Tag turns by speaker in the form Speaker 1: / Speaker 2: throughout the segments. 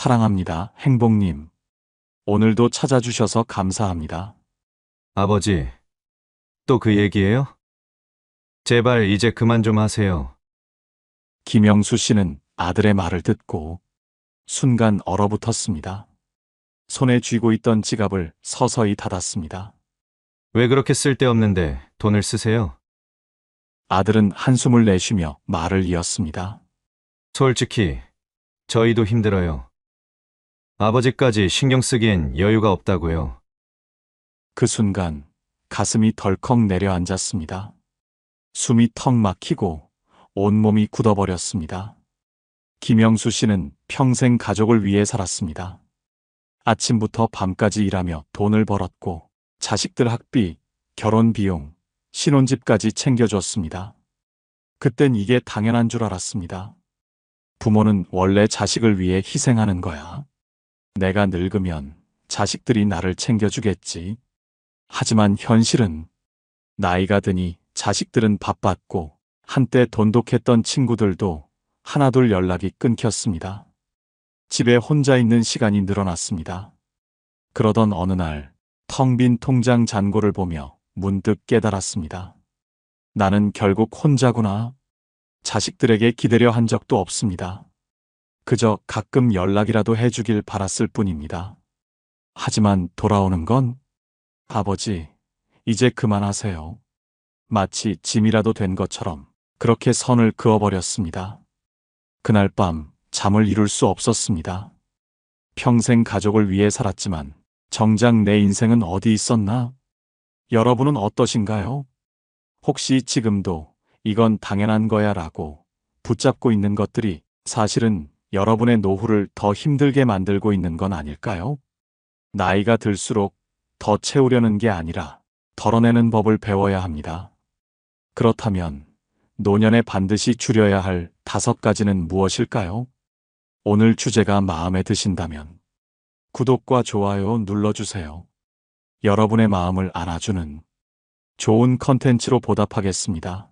Speaker 1: 사랑합니다, 행복님. 오늘도 찾아주셔서 감사합니다.
Speaker 2: 아버지, 또 그 얘기예요? 제발 이제 그만 좀 하세요.
Speaker 1: 김영수 씨는 아들의 말을 듣고 순간 얼어붙었습니다. 손에 쥐고 있던 지갑을 서서히 닫았습니다.
Speaker 2: 왜 그렇게 쓸데없는데 돈을 쓰세요?
Speaker 1: 아들은 한숨을 내쉬며 말을 이었습니다.
Speaker 2: 솔직히 저희도 힘들어요. 아버지까지 신경 쓰기엔 여유가 없다고요.
Speaker 1: 그 순간 가슴이 덜컥 내려앉았습니다. 숨이 턱 막히고 온몸이 굳어버렸습니다. 김영수 씨는 평생 가족을 위해 살았습니다. 아침부터 밤까지 일하며 돈을 벌었고 자식들 학비, 결혼 비용, 신혼집까지 챙겨줬습니다. 그땐 이게 당연한 줄 알았습니다. 부모는 원래 자식을 위해 희생하는 거야. 내가 늙으면 자식들이 나를 챙겨주겠지. 하지만 현실은 나이가 드니 자식들은 바빴고 한때 돈독했던 친구들도 하나둘 연락이 끊겼습니다. 집에 혼자 있는 시간이 늘어났습니다. 그러던 어느 날 텅 빈 통장 잔고를 보며 문득 깨달았습니다. 나는 결국 혼자구나. 자식들에게 기대려 한 적도 없습니다. 그저 가끔 연락이라도 해주길 바랐을 뿐입니다. 하지만 돌아오는 건 아버지, 이제 그만하세요. 마치 짐이라도 된 것처럼 그렇게 선을 그어버렸습니다. 그날 밤 잠을 이룰 수 없었습니다. 평생 가족을 위해 살았지만 정작 내 인생은 어디 있었나? 여러분은 어떠신가요? 혹시 지금도 이건 당연한 거야 라고 붙잡고 있는 것들이 사실은 여러분의 노후를 더 힘들게 만들고 있는 건 아닐까요? 나이가 들수록 더 채우려는 게 아니라 덜어내는 법을 배워야 합니다. 그렇다면 노년에 반드시 줄여야 할 5가지는 무엇일까요? 오늘 주제가 마음에 드신다면 구독과 좋아요 눌러주세요. 여러분의 마음을 안아주는 좋은 컨텐츠로 보답하겠습니다.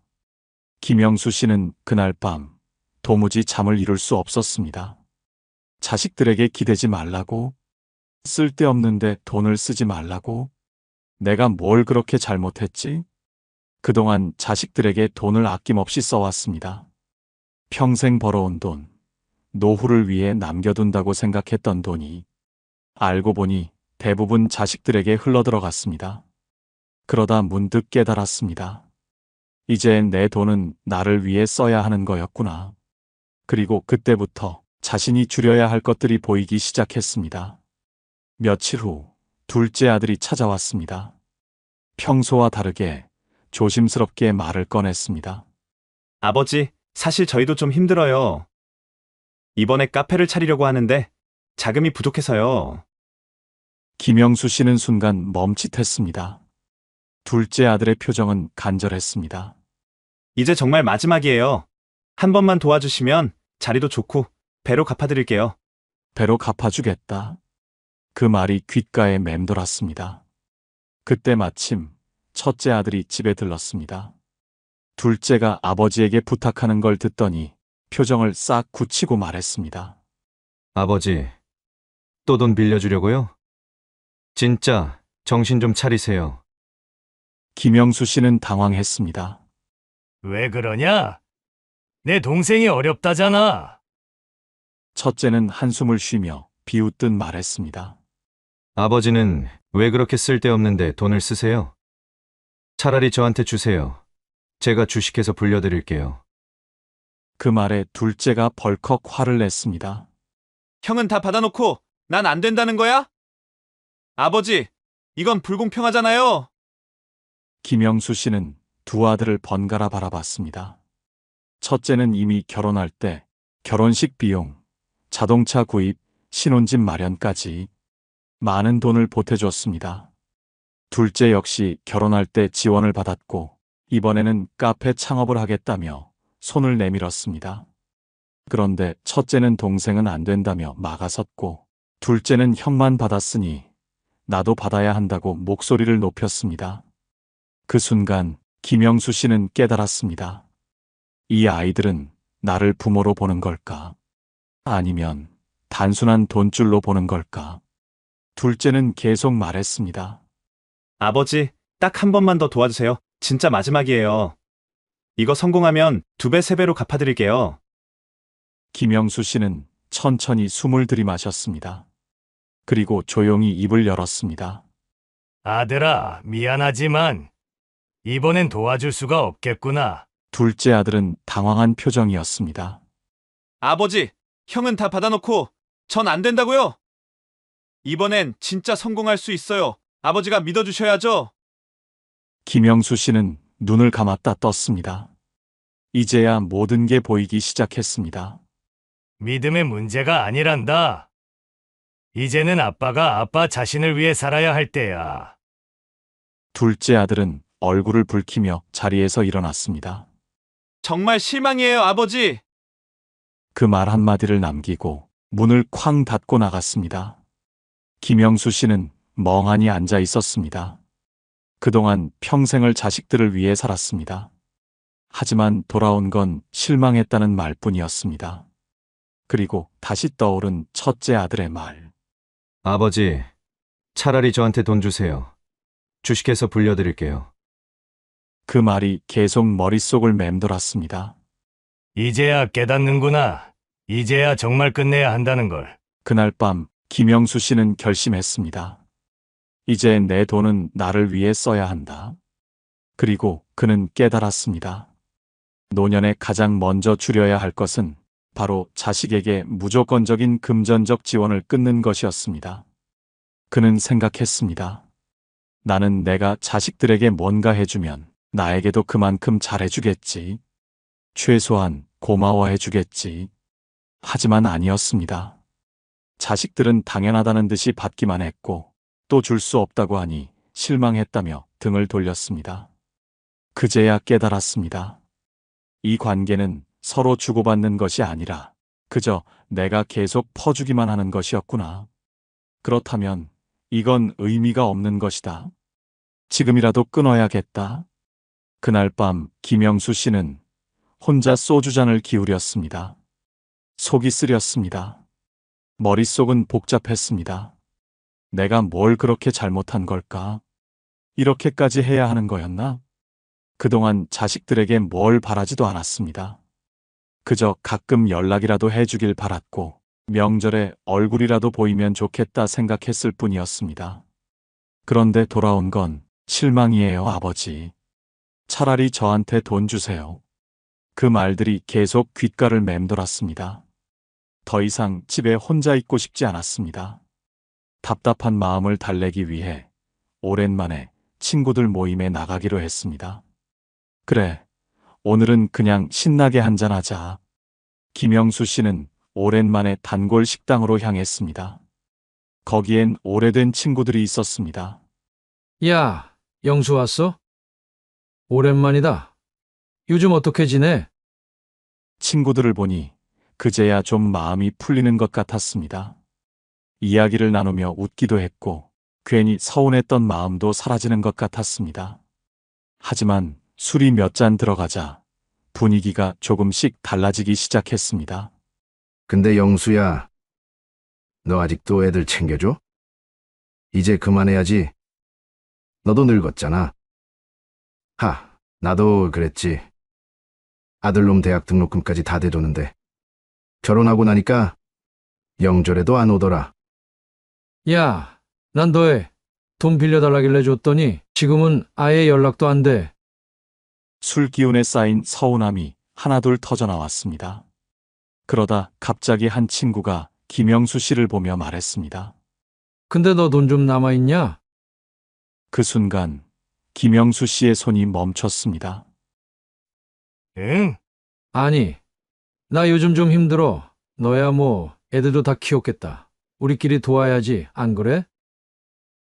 Speaker 1: 김영수 씨는 그날 밤 도무지 잠을 이룰 수 없었습니다. 자식들에게 기대지 말라고, 쓸데없는데 돈을 쓰지 말라고, 내가 뭘 그렇게 잘못했지? 그동안 자식들에게 돈을 아낌없이 써왔습니다. 평생 벌어온 돈, 노후를 위해 남겨둔다고 생각했던 돈이 알고 보니 대부분 자식들에게 흘러들어갔습니다. 그러다 문득 깨달았습니다. 이제 내 돈은 나를 위해 써야 하는 거였구나. 그리고 그때부터 자신이 줄여야 할 것들이 보이기 시작했습니다. 며칠 후 둘째 아들이 찾아왔습니다. 평소와 다르게 조심스럽게 말을 꺼냈습니다.
Speaker 3: 아버지, 사실 저희도 좀 힘들어요. 이번에 카페를 차리려고 하는데 자금이 부족해서요.
Speaker 1: 김영수 씨는 순간 멈칫했습니다. 둘째 아들의 표정은 간절했습니다.
Speaker 3: 이제 정말 마지막이에요. 한 번만 도와주시면 자리도 좋고 배로 갚아드릴게요.
Speaker 1: 배로 갚아주겠다. 그 말이 귓가에 맴돌았습니다. 그때 마침 첫째 아들이 집에 들렀습니다. 둘째가 아버지에게 부탁하는 걸 듣더니 표정을 싹 굳히고 말했습니다.
Speaker 2: 아버지, 또 돈 빌려주려고요? 진짜 정신 좀 차리세요.
Speaker 1: 김영수 씨는 당황했습니다.
Speaker 4: 왜 그러냐? 내 동생이 어렵다잖아.
Speaker 1: 첫째는 한숨을 쉬며 비웃듯 말했습니다.
Speaker 2: 아버지는 왜 그렇게 쓸데없는데 돈을 쓰세요? 차라리 저한테 주세요. 제가 주식해서 불려드릴게요.
Speaker 1: 그 말에 둘째가 벌컥 화를 냈습니다.
Speaker 3: 형은 다 받아놓고 난 안 된다는 거야? 아버지, 이건 불공평하잖아요.
Speaker 1: 김영수 씨는 두 아들을 번갈아 바라봤습니다. 첫째는 이미 결혼할 때 결혼식 비용, 자동차 구입, 신혼집 마련까지 많은 돈을 보태줬습니다. 둘째 역시 결혼할 때 지원을 받았고 이번에는 카페 창업을 하겠다며 손을 내밀었습니다. 그런데 첫째는 동생은 안 된다며 막아섰고 둘째는 형만 받았으니 나도 받아야 한다고 목소리를 높였습니다. 그 순간 김영수 씨는 깨달았습니다. 이 아이들은 나를 부모로 보는 걸까? 아니면 단순한 돈줄로 보는 걸까? 둘째는 계속 말했습니다.
Speaker 3: 아버지, 딱 한 번만 더 도와주세요. 진짜 마지막이에요. 이거 성공하면 2배, 3배로 갚아드릴게요.
Speaker 1: 김영수 씨는 천천히 숨을 들이마셨습니다. 그리고 조용히 입을 열었습니다.
Speaker 4: 아들아, 미안하지만 이번엔 도와줄 수가 없겠구나.
Speaker 1: 둘째 아들은 당황한 표정이었습니다.
Speaker 3: 아버지, 형은 다 받아놓고 전 안 된다고요? 이번엔 진짜 성공할 수 있어요. 아버지가 믿어주셔야죠.
Speaker 1: 김영수 씨는 눈을 감았다 떴습니다. 이제야 모든 게 보이기 시작했습니다.
Speaker 4: 믿음의 문제가 아니란다. 이제는 아빠가 아빠 자신을 위해 살아야 할 때야.
Speaker 1: 둘째 아들은 얼굴을 붉히며 자리에서 일어났습니다.
Speaker 3: 정말 실망이에요, 아버지.
Speaker 1: 그 말 한마디를 남기고 문을 쾅 닫고 나갔습니다. 김영수 씨는 멍하니 앉아 있었습니다. 그동안 평생을 자식들을 위해 살았습니다. 하지만 돌아온 건 실망했다는 말뿐이었습니다. 그리고 다시 떠오른 첫째 아들의 말.
Speaker 2: 아버지, 차라리 저한테 돈 주세요. 주식해서 불려드릴게요.
Speaker 1: 그 말이 계속 머릿속을 맴돌았습니다.
Speaker 4: 이제야 깨닫는구나. 이제야 정말 끝내야 한다는 걸.
Speaker 1: 그날 밤 김영수 씨는 결심했습니다. 이제 내 돈은 나를 위해 써야 한다. 그리고 그는 깨달았습니다. 노년에 가장 먼저 줄여야 할 것은 바로 자식에게 무조건적인 금전적 지원을 끊는 것이었습니다. 그는 생각했습니다. 나는 내가 자식들에게 뭔가 해주면 나에게도 그만큼 잘해주겠지. 최소한 고마워해주겠지. 하지만 아니었습니다. 자식들은 당연하다는 듯이 받기만 했고 또 줄 수 없다고 하니 실망했다며 등을 돌렸습니다. 그제야 깨달았습니다. 이 관계는 서로 주고받는 것이 아니라 그저 내가 계속 퍼주기만 하는 것이었구나. 그렇다면 이건 의미가 없는 것이다. 지금이라도 끊어야겠다. 그날 밤 김영수 씨는 혼자 소주잔을 기울였습니다. 속이 쓰렸습니다. 머릿속은 복잡했습니다. 내가 뭘 그렇게 잘못한 걸까? 이렇게까지 해야 하는 거였나? 그동안 자식들에게 뭘 바라지도 않았습니다. 그저 가끔 연락이라도 해주길 바랐고 명절에 얼굴이라도 보이면 좋겠다 생각했을 뿐이었습니다. 그런데 돌아온 건 실망이에요, 아버지. 차라리 저한테 돈 주세요. 그 말들이 계속 귓가를 맴돌았습니다. 더 이상 집에 혼자 있고 싶지 않았습니다. 답답한 마음을 달래기 위해 오랜만에 친구들 모임에 나가기로 했습니다. 그래, 오늘은 그냥 신나게 한잔하자. 김영수 씨는 오랜만에 단골 식당으로 향했습니다. 거기엔 오래된 친구들이 있었습니다.
Speaker 5: 야, 영수 왔어? 오랜만이다. 요즘 어떻게 지내?
Speaker 1: 친구들을 보니 그제야 좀 마음이 풀리는 것 같았습니다. 이야기를 나누며 웃기도 했고 괜히 서운했던 마음도 사라지는 것 같았습니다. 하지만 술이 몇 잔 들어가자 분위기가 조금씩 달라지기 시작했습니다.
Speaker 6: 근데 영수야, 너 아직도 애들 챙겨줘? 이제 그만해야지. 너도 늙었잖아. 나도 그랬지. 아들놈 대학 등록금까지 다 대줬는데 결혼하고 나니까 영절에도 안 오더라.
Speaker 5: 야, 난 너의 돈 빌려달라길래 줬더니 지금은 아예 연락도 안 돼.
Speaker 1: 술 기운에 쌓인 서운함이 하나둘 터져나왔습니다. 그러다 갑자기 한 친구가 김영수 씨를 보며 말했습니다.
Speaker 5: 근데 너 돈 좀 남아있냐?
Speaker 1: 그 순간 김영수 씨의 손이 멈췄습니다.
Speaker 4: 응?
Speaker 5: 아니, 나 요즘 좀 힘들어. 너야 뭐 애들도 다 키웠겠다. 우리끼리 도와야지, 안 그래?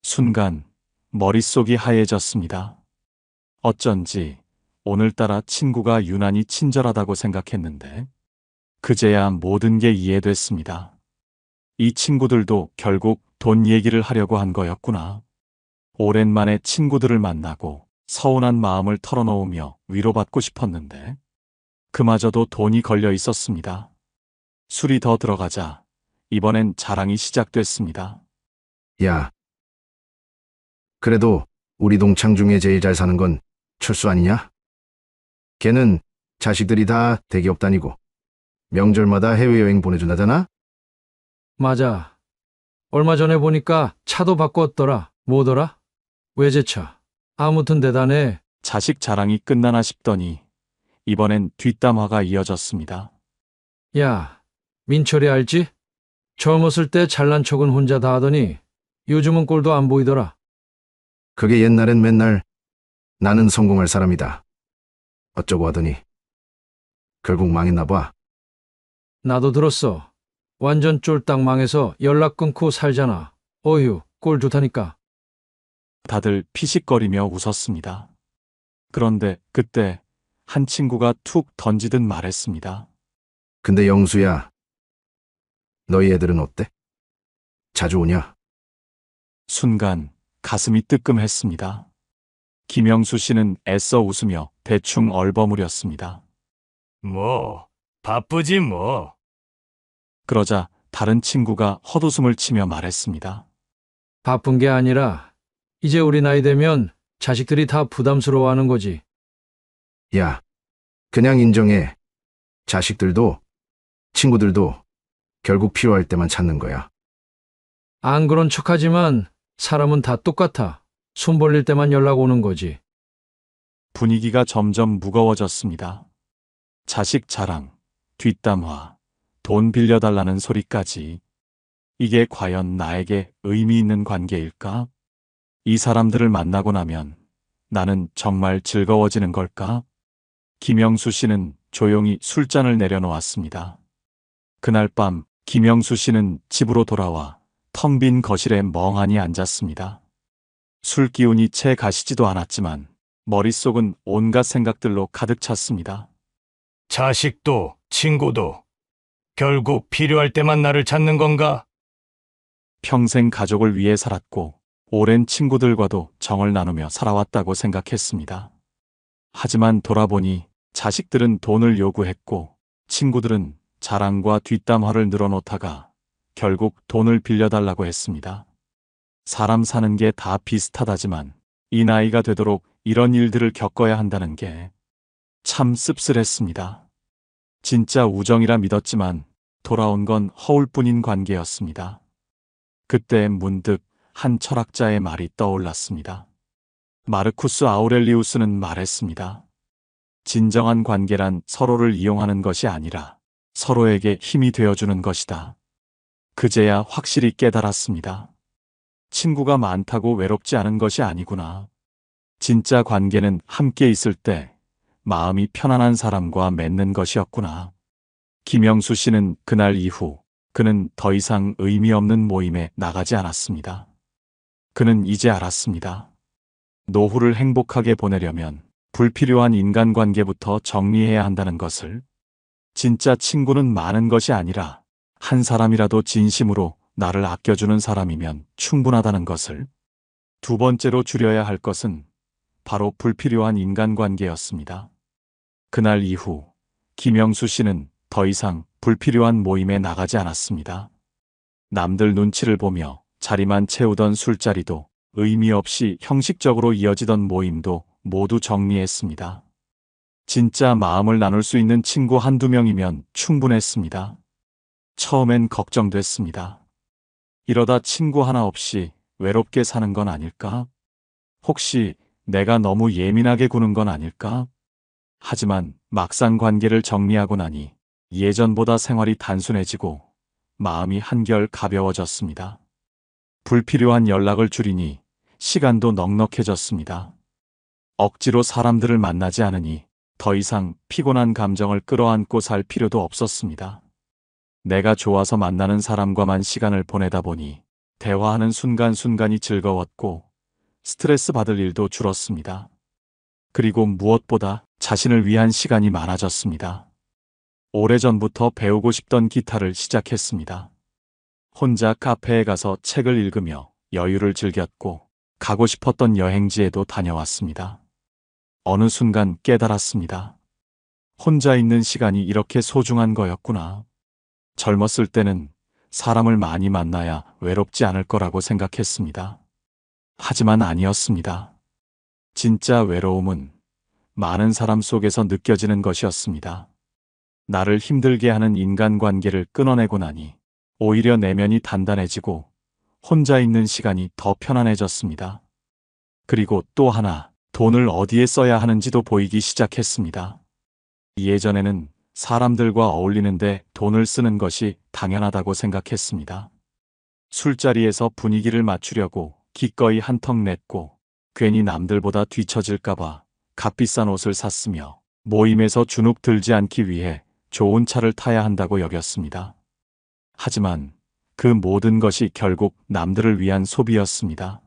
Speaker 1: 순간 머릿속이 하얘졌습니다. 어쩐지 오늘따라 친구가 유난히 친절하다고 생각했는데 그제야 모든 게 이해됐습니다. 이 친구들도 결국 돈 얘기를 하려고 한 거였구나. 오랜만에 친구들을 만나고 서운한 마음을 털어놓으며 위로받고 싶었는데 그마저도 돈이 걸려 있었습니다. 술이 더 들어가자 이번엔 자랑이 시작됐습니다.
Speaker 6: 야, 그래도 우리 동창 중에 제일 잘 사는 건 철수 아니냐? 걔는 자식들이 다 대기업 다니고 명절마다 해외여행 보내준다잖아?
Speaker 5: 맞아. 얼마 전에 보니까 차도 바꿨더라. 뭐더라? 외제차. 아무튼 대단해.
Speaker 1: 자식 자랑이 끝나나 싶더니 이번엔 뒷담화가 이어졌습니다.
Speaker 5: 야, 민철이 알지? 젊었을 때 잘난 척은 혼자 다 하더니 요즘은 꼴도 안 보이더라.
Speaker 6: 그게 옛날엔 맨날 나는 성공할 사람이다. 어쩌고 하더니 결국 망했나 봐.
Speaker 5: 나도 들었어. 완전 쫄딱 망해서 연락 끊고 살잖아. 어휴, 꼴 좋다니까.
Speaker 1: 다들 피식거리며 웃었습니다. 그런데 그때 한 친구가 툭 던지듯 말했습니다.
Speaker 6: 근데 영수야, 너희 애들은 어때? 자주 오냐?
Speaker 1: 순간 가슴이 뜨끔했습니다. 김영수 씨는 애써 웃으며 대충 얼버무렸습니다.
Speaker 4: 뭐, 바쁘지 뭐.
Speaker 1: 그러자 다른 친구가 헛웃음을 치며 말했습니다.
Speaker 5: 바쁜 게 아니라 이제 우리 나이 되면 자식들이 다 부담스러워하는 거지.
Speaker 6: 야, 그냥 인정해. 자식들도 친구들도 결국 필요할 때만 찾는 거야.
Speaker 5: 안 그런 척하지만 사람은 다 똑같아. 손 벌릴 때만 연락 오는 거지.
Speaker 1: 분위기가 점점 무거워졌습니다. 자식 자랑, 뒷담화, 돈 빌려달라는 소리까지. 이게 과연 나에게 의미 있는 관계일까? 이 사람들을 만나고 나면 나는 정말 즐거워지는 걸까? 김영수 씨는 조용히 술잔을 내려놓았습니다. 그날 밤 김영수 씨는 집으로 돌아와 텅 빈 거실에 멍하니 앉았습니다. 술 기운이 채 가시지도 않았지만 머릿속은 온갖 생각들로 가득 찼습니다.
Speaker 4: 자식도, 친구도. 결국 필요할 때만 나를 찾는 건가?
Speaker 1: 평생 가족을 위해 살았고 오랜 친구들과도 정을 나누며 살아왔다고 생각했습니다. 하지만 돌아보니 자식들은 돈을 요구했고 친구들은 자랑과 뒷담화를 늘어놓다가 결국 돈을 빌려달라고 했습니다. 사람 사는 게 다 비슷하다지만 이 나이가 되도록 이런 일들을 겪어야 한다는 게 참 씁쓸했습니다. 진짜 우정이라 믿었지만 돌아온 건 허울뿐인 관계였습니다. 그때 문득 한 철학자의 말이 떠올랐습니다. 마르쿠스 아우렐리우스는 말했습니다. 진정한 관계란 서로를 이용하는 것이 아니라 서로에게 힘이 되어주는 것이다. 그제야 확실히 깨달았습니다. 친구가 많다고 외롭지 않은 것이 아니구나. 진짜 관계는 함께 있을 때 마음이 편안한 사람과 맺는 것이었구나. 김영수 씨는 그날 이후 그는 더 이상 의미 없는 모임에 나가지 않았습니다. 그는 이제 알았습니다. 노후를 행복하게 보내려면 불필요한 인간관계부터 정리해야 한다는 것을. 진짜 친구는 많은 것이 아니라 한 사람이라도 진심으로 나를 아껴주는 사람이면 충분하다는 것을. 두 번째로 줄여야 할 것은 바로 불필요한 인간관계였습니다. 그날 이후 김영수 씨는 더 이상 불필요한 모임에 나가지 않았습니다. 남들 눈치를 보며 자리만 채우던 술자리도 의미 없이 형식적으로 이어지던 모임도 모두 정리했습니다. 진짜 마음을 나눌 수 있는 친구 한두 명이면 충분했습니다. 처음엔 걱정됐습니다. 이러다 친구 하나 없이 외롭게 사는 건 아닐까? 혹시 내가 너무 예민하게 구는 건 아닐까? 하지만 막상 관계를 정리하고 나니 예전보다 생활이 단순해지고 마음이 한결 가벼워졌습니다. 불필요한 연락을 줄이니 시간도 넉넉해졌습니다. 억지로 사람들을 만나지 않으니 더 이상 피곤한 감정을 끌어안고 살 필요도 없었습니다. 내가 좋아서 만나는 사람과만 시간을 보내다 보니 대화하는 순간순간이 즐거웠고 스트레스 받을 일도 줄었습니다. 그리고 무엇보다 자신을 위한 시간이 많아졌습니다. 오래전부터 배우고 싶던 기타를 시작했습니다. 혼자 카페에 가서 책을 읽으며 여유를 즐겼고 가고 싶었던 여행지에도 다녀왔습니다. 어느 순간 깨달았습니다. 혼자 있는 시간이 이렇게 소중한 거였구나. 젊었을 때는 사람을 많이 만나야 외롭지 않을 거라고 생각했습니다. 하지만 아니었습니다. 진짜 외로움은 많은 사람 속에서 느껴지는 것이었습니다. 나를 힘들게 하는 인간관계를 끊어내고 나니 오히려 내면이 단단해지고 혼자 있는 시간이 더 편안해졌습니다. 그리고 또 하나, 돈을 어디에 써야 하는지도 보이기 시작했습니다. 예전에는 사람들과 어울리는데 돈을 쓰는 것이 당연하다고 생각했습니다. 술자리에서 분위기를 맞추려고 기꺼이 한턱 냈고 괜히 남들보다 뒤처질까봐 값비싼 옷을 샀으며 모임에서 주눅 들지 않기 위해 좋은 차를 타야 한다고 여겼습니다. 하지만 그 모든 것이 결국 남들을 위한 소비였습니다.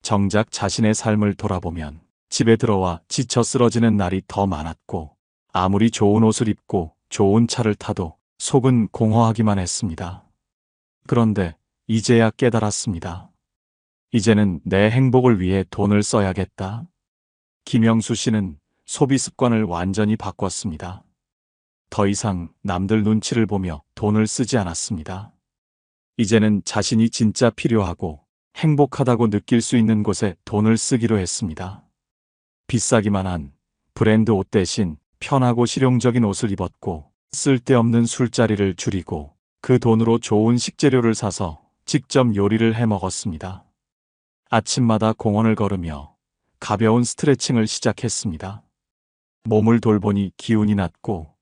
Speaker 1: 정작 자신의 삶을 돌아보면 집에 들어와 지쳐 쓰러지는 날이 더 많았고 아무리 좋은 옷을 입고 좋은 차를 타도 속은 공허하기만 했습니다. 그런데 이제야 깨달았습니다. 이제는 내 행복을 위해 돈을 써야겠다. 김영수 씨는 소비 습관을 완전히 바꿨습니다. 더 이상 남들 눈치를 보며 돈을 쓰지 않았습니다. 이제는 자신이 진짜 필요하고 행복하다고 느낄 수 있는 곳에 돈을 쓰기로 했습니다. 비싸기만 한 브랜드 옷 대신 편하고 실용적인 옷을 입었고 쓸데없는 술자리를 줄이고 그 돈으로 좋은 식재료를 사서 직접 요리를 해 먹었습니다. 아침마다 공원을 걸으며 가벼운 스트레칭을 시작했습니다. 몸을 돌보니 기운이 났고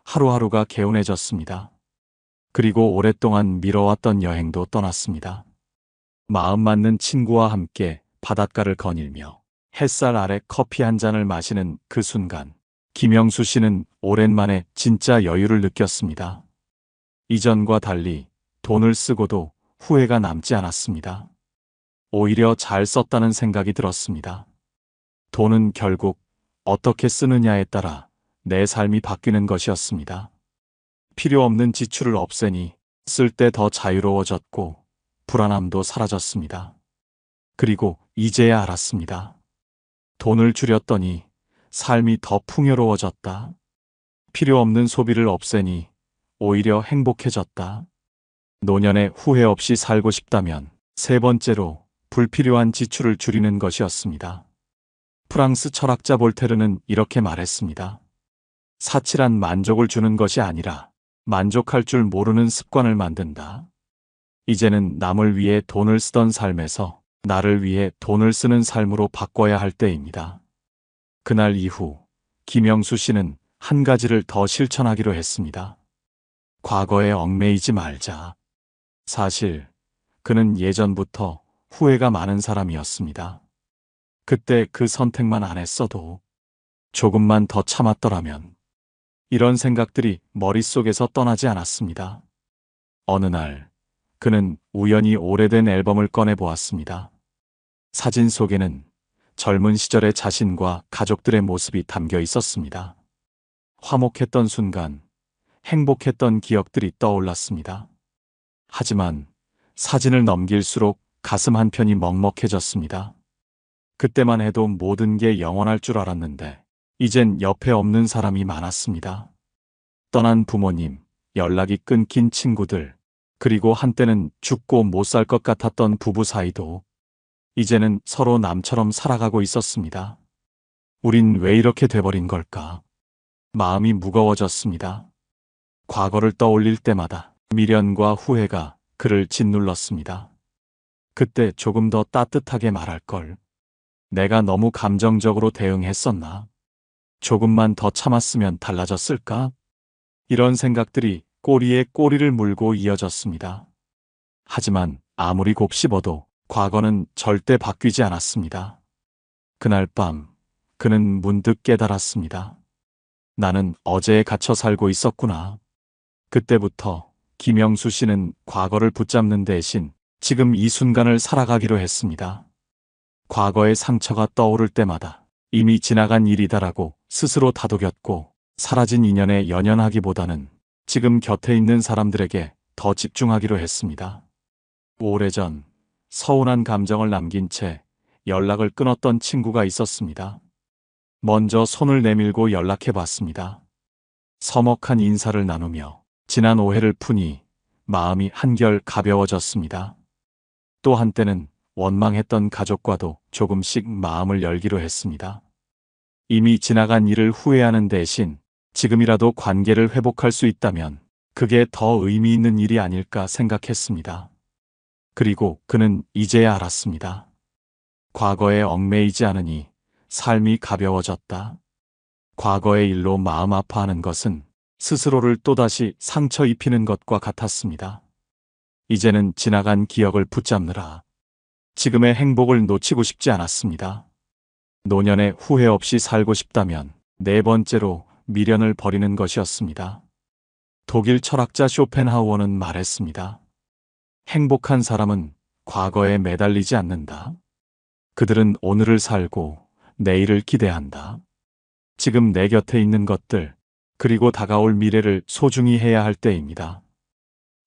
Speaker 1: 하루하루가 개운해졌습니다. 그리고 오랫동안 미뤄왔던 여행도 떠났습니다. 마음 맞는 친구와 함께 바닷가를 거닐며 햇살 아래 커피 한 잔을 마시는 그 순간 김영수 씨는 오랜만에 진짜 여유를 느꼈습니다. 이전과 달리 돈을 쓰고도 후회가 남지 않았습니다. 오히려 잘 썼다는 생각이 들었습니다. 돈은 결국 어떻게 쓰느냐에 따라 내 삶이 바뀌는 것이었습니다. 필요 없는 지출을 없애니 쓸 때 더 자유로워졌고 불안함도 사라졌습니다. 그리고 이제야 알았습니다. 돈을 줄였더니 삶이 더 풍요로워졌다. 필요 없는 소비를 없애니 오히려 행복해졌다. 노년에 후회 없이 살고 싶다면 세 번째로 불필요한 지출을 줄이는 것이었습니다. 프랑스 철학자 볼테르는 이렇게 말했습니다. 사치란 만족을 주는 것이 아니라 만족할 줄 모르는 습관을 만든다. 이제는 남을 위해 돈을 쓰던 삶에서 나를 위해 돈을 쓰는 삶으로 바꿔야 할 때입니다. 그날 이후 김영수 씨는 한 가지를 더 실천하기로 했습니다. 과거에 얽매이지 말자. 사실 그는 예전부터 후회가 많은 사람이었습니다. 그때 그 선택만 안 했어도 조금만 더 참았더라면 이런 생각들이 머릿속에서 떠나지 않았습니다. 어느 날 그는 우연히 오래된 앨범을 꺼내 보았습니다. 사진 속에는 젊은 시절의 자신과 가족들의 모습이 담겨 있었습니다. 화목했던 순간, 행복했던 기억들이 떠올랐습니다. 하지만 사진을 넘길수록 가슴 한편이 먹먹해졌습니다. 그때만 해도 모든 게 영원할 줄 알았는데 이젠 옆에 없는 사람이 많았습니다. 떠난 부모님, 연락이 끊긴 친구들, 그리고 한때는 죽고 못 살 것 같았던 부부 사이도 이제는 서로 남처럼 살아가고 있었습니다. 우린 왜 이렇게 돼버린 걸까? 마음이 무거워졌습니다. 과거를 떠올릴 때마다 미련과 후회가 그를 짓눌렀습니다. 그때 조금 더 따뜻하게 말할 걸. 내가 너무 감정적으로 대응했었나? 조금만 더 참았으면 달라졌을까? 이런 생각들이 꼬리에 꼬리를 물고 이어졌습니다. 하지만 아무리 곱씹어도 과거는 절대 바뀌지 않았습니다. 그날 밤 그는 문득 깨달았습니다. 나는 어제에 갇혀 살고 있었구나. 그때부터 김영수 씨는 과거를 붙잡는 대신 지금 이 순간을 살아가기로 했습니다. 과거의 상처가 떠오를 때마다 이미 지나간 일이다라고 스스로 다독였고 사라진 인연에 연연하기보다는 지금 곁에 있는 사람들에게 더 집중하기로 했습니다. 오래전 서운한 감정을 남긴 채 연락을 끊었던 친구가 있었습니다. 먼저 손을 내밀고 연락해 봤습니다. 서먹한 인사를 나누며 지난 오해를 푸니 마음이 한결 가벼워졌습니다. 또 한때는 원망했던 가족과도 조금씩 마음을 열기로 했습니다. 이미 지나간 일을 후회하는 대신 지금이라도 관계를 회복할 수 있다면 그게 더 의미 있는 일이 아닐까 생각했습니다. 그리고 그는 이제야 알았습니다. 과거에 얽매이지 않으니 삶이 가벼워졌다. 과거의 일로 마음 아파하는 것은 스스로를 또다시 상처 입히는 것과 같았습니다. 이제는 지나간 기억을 붙잡느라 지금의 행복을 놓치고 싶지 않았습니다. 노년에 후회 없이 살고 싶다면 네 번째로 미련을 버리는 것이었습니다. 독일 철학자 쇼펜하우어는 말했습니다. 행복한 사람은 과거에 매달리지 않는다. 그들은 오늘을 살고 내일을 기대한다. 지금 내 곁에 있는 것들, 그리고 다가올 미래를 소중히 해야 할 때입니다.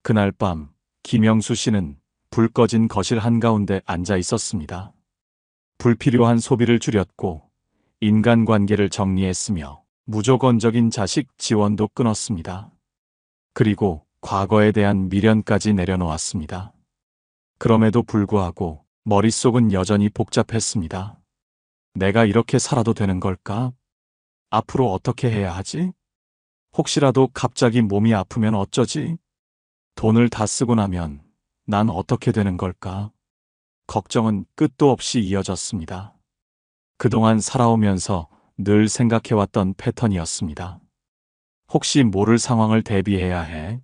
Speaker 1: 그날 밤 김영수 씨는 불 꺼진 거실 한가운데 앉아 있었습니다. 불필요한 소비를 줄였고 인간관계를 정리했으며 무조건적인 자식 지원도 끊었습니다. 그리고 과거에 대한 미련까지 내려놓았습니다. 그럼에도 불구하고 머릿속은 여전히 복잡했습니다. 내가 이렇게 살아도 되는 걸까? 앞으로 어떻게 해야 하지? 혹시라도 갑자기 몸이 아프면 어쩌지? 돈을 다 쓰고 나면 난 어떻게 되는 걸까? 걱정은 끝도 없이 이어졌습니다. 그동안 살아오면서 늘 생각해왔던 패턴이었습니다. 혹시 모를 상황을 대비해야 해?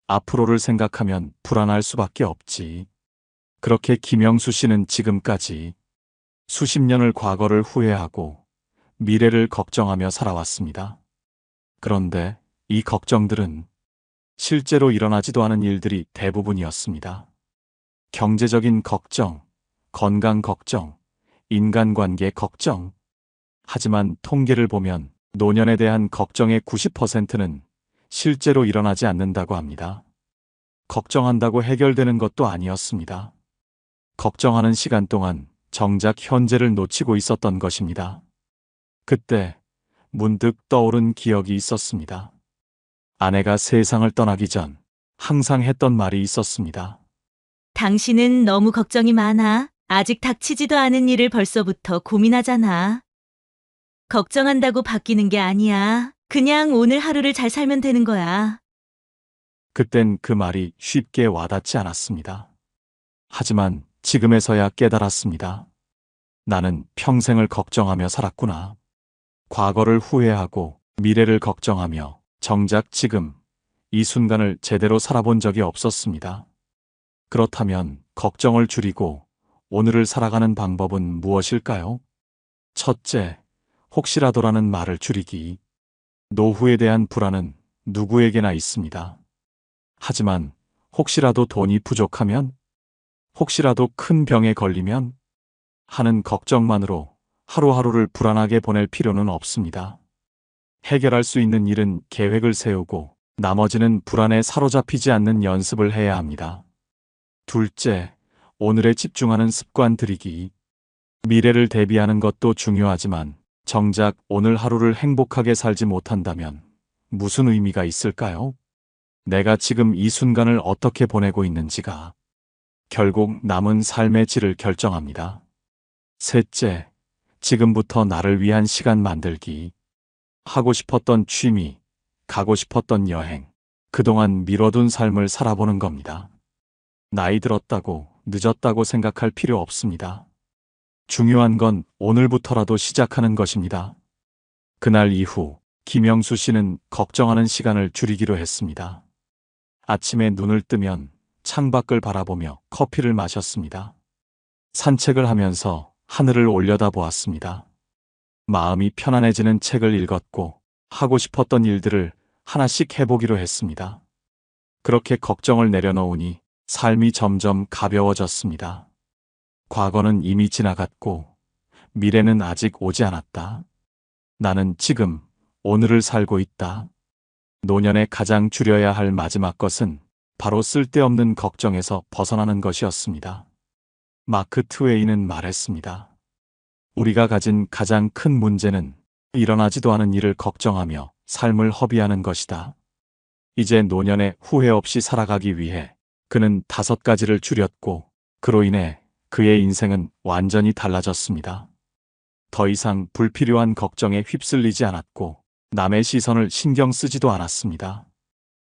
Speaker 1: 앞으로를 생각하면 불안할 수밖에 없지. 그렇게 김영수 씨는 지금까지 수십 년을 과거를 후회하고 미래를 걱정하며 살아왔습니다. 그런데 이 걱정들은 실제로 일어나지도 않은 일들이 대부분이었습니다. 경제적인 걱정, 건강 걱정, 인간관계 걱정. 하지만 통계를 보면 노년에 대한 걱정의 90%는 실제로 일어나지 않는다고 합니다. 걱정한다고 해결되는 것도 아니었습니다. 걱정하는 시간 동안 정작 현재를 놓치고 있었던 것입니다. 그때 문득 떠오른 기억이 있었습니다. 아내가 세상을 떠나기 전 항상 했던 말이 있었습니다.
Speaker 7: 당신은 너무 걱정이 많아. 아직 닥치지도 않은 일을 벌써부터 고민하잖아. 걱정한다고 바뀌는 게 아니야. 그냥 오늘 하루를 잘 살면 되는 거야.
Speaker 1: 그땐 그 말이 쉽게 와닿지 않았습니다. 하지만 지금에서야 깨달았습니다. 나는 평생을 걱정하며 살았구나. 과거를 후회하고 미래를 걱정하며 정작 지금 이 순간을 제대로 살아본 적이 없었습니다. 그렇다면 걱정을 줄이고 오늘을 살아가는 방법은 무엇일까요? 첫째, 혹시라도라는 말을 줄이기. 노후에 대한 불안은 누구에게나 있습니다. 하지만 혹시라도 돈이 부족하면? 혹시라도 큰 병에 걸리면? 하는 걱정만으로 하루하루를 불안하게 보낼 필요는 없습니다. 해결할 수 있는 일은 계획을 세우고 나머지는 불안에 사로잡히지 않는 연습을 해야 합니다. 둘째, 오늘에 집중하는 습관 들이기. 미래를 대비하는 것도 중요하지만 정작 오늘 하루를 행복하게 살지 못한다면 무슨 의미가 있을까요? 내가 지금 이 순간을 어떻게 보내고 있는지가 결국 남은 삶의 질을 결정합니다. 셋째, 지금부터 나를 위한 시간 만들기. 하고 싶었던 취미, 가고 싶었던 여행, 그동안 미뤄둔 삶을 살아보는 겁니다. 나이 들었다고, 늦었다고 생각할 필요 없습니다. 중요한 건 오늘부터라도 시작하는 것입니다. 그날 이후 김영수 씨는 걱정하는 시간을 줄이기로 했습니다. 아침에 눈을 뜨면 창밖을 바라보며 커피를 마셨습니다. 산책을 하면서 하늘을 올려다보았습니다. 마음이 편안해지는 책을 읽었고 하고 싶었던 일들을 하나씩 해보기로 했습니다. 그렇게 걱정을 내려놓으니 삶이 점점 가벼워졌습니다. 과거는 이미 지나갔고 미래는 아직 오지 않았다. 나는 지금 오늘을 살고 있다. 노년에 가장 줄여야 할 마지막 것은 바로 쓸데없는 걱정에서 벗어나는 것이었습니다. 마크 트웨이는 말했습니다. 우리가 가진 가장 큰 문제는 일어나지도 않은 일을 걱정하며 삶을 허비하는 것이다. 이제 노년에 후회 없이 살아가기 위해 그는 5가지를 줄였고 그로 인해 그의 인생은 완전히 달라졌습니다. 더 이상 불필요한 걱정에 휩쓸리지 않았고 남의 시선을 신경 쓰지도 않았습니다.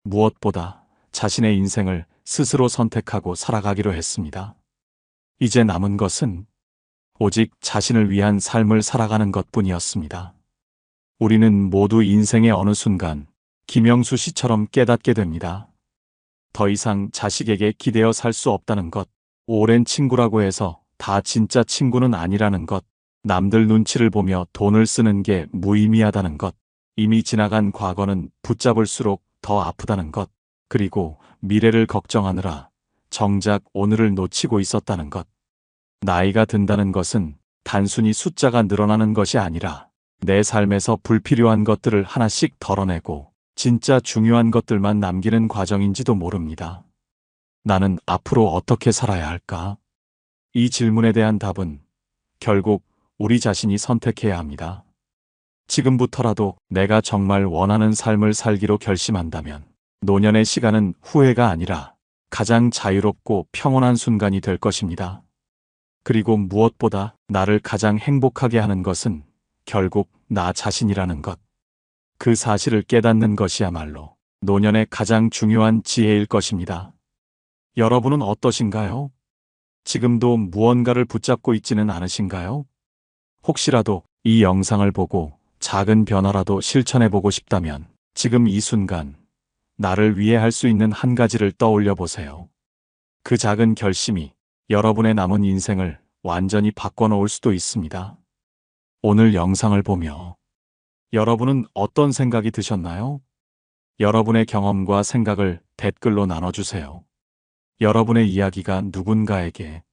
Speaker 1: 무엇보다 자신의 인생을 스스로 선택하고 살아가기로 했습니다. 이제 남은 것은 오직 자신을 위한 삶을 살아가는 것뿐이었습니다. 우리는 모두 인생의 어느 순간 김영수 씨처럼 깨닫게 됩니다. 더 이상 자식에게 기대어 살 수 없다는 것, 오랜 친구라고 해서 다 진짜 친구는 아니라는 것, 남들 눈치를 보며 돈을 쓰는 게 무의미하다는 것, 이미 지나간 과거는 붙잡을수록 더 아프다는 것, 그리고 미래를 걱정하느라 정작 오늘을 놓치고 있었다는 것. 나이가 든다는 것은 단순히 숫자가 늘어나는 것이 아니라 내 삶에서 불필요한 것들을 하나씩 덜어내고 진짜 중요한 것들만 남기는 과정인지도 모릅니다. 나는 앞으로 어떻게 살아야 할까? 이 질문에 대한 답은 결국 우리 자신이 선택해야 합니다. 지금부터라도 내가 정말 원하는 삶을 살기로 결심한다면 노년의 시간은 후회가 아니라 가장 자유롭고 평온한 순간이 될 것입니다. 그리고 무엇보다 나를 가장 행복하게 하는 것은 결국 나 자신이라는 것. 그 사실을 깨닫는 것이야말로 노년의 가장 중요한 지혜일 것입니다. 여러분은 어떠신가요? 지금도 무언가를 붙잡고 있지는 않으신가요? 혹시라도 이 영상을 보고 작은 변화라도 실천해보고 싶다면 지금 이 순간 나를 위해 할 수 있는 한 가지를 떠올려 보세요. 그 작은 결심이 여러분의 남은 인생을 완전히 바꿔놓을 수도 있습니다. 오늘 영상을 보며 여러분은 어떤 생각이 드셨나요? 여러분의 경험과 생각을 댓글로 나눠주세요. 여러분의 이야기가 누군가에게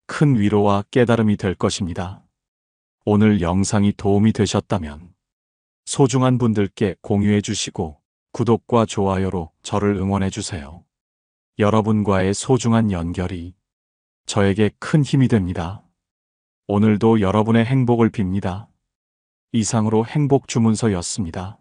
Speaker 1: 큰 위로와 깨달음이 될 것입니다. 오늘 영상이 도움이 되셨다면 소중한 분들께 공유해 주시고 구독과 좋아요로 저를 응원해 주세요. 여러분과의 소중한 연결이 저에게 큰 힘이 됩니다. 오늘도 여러분의 행복을 빕니다. 이상으로 행복 주문서였습니다.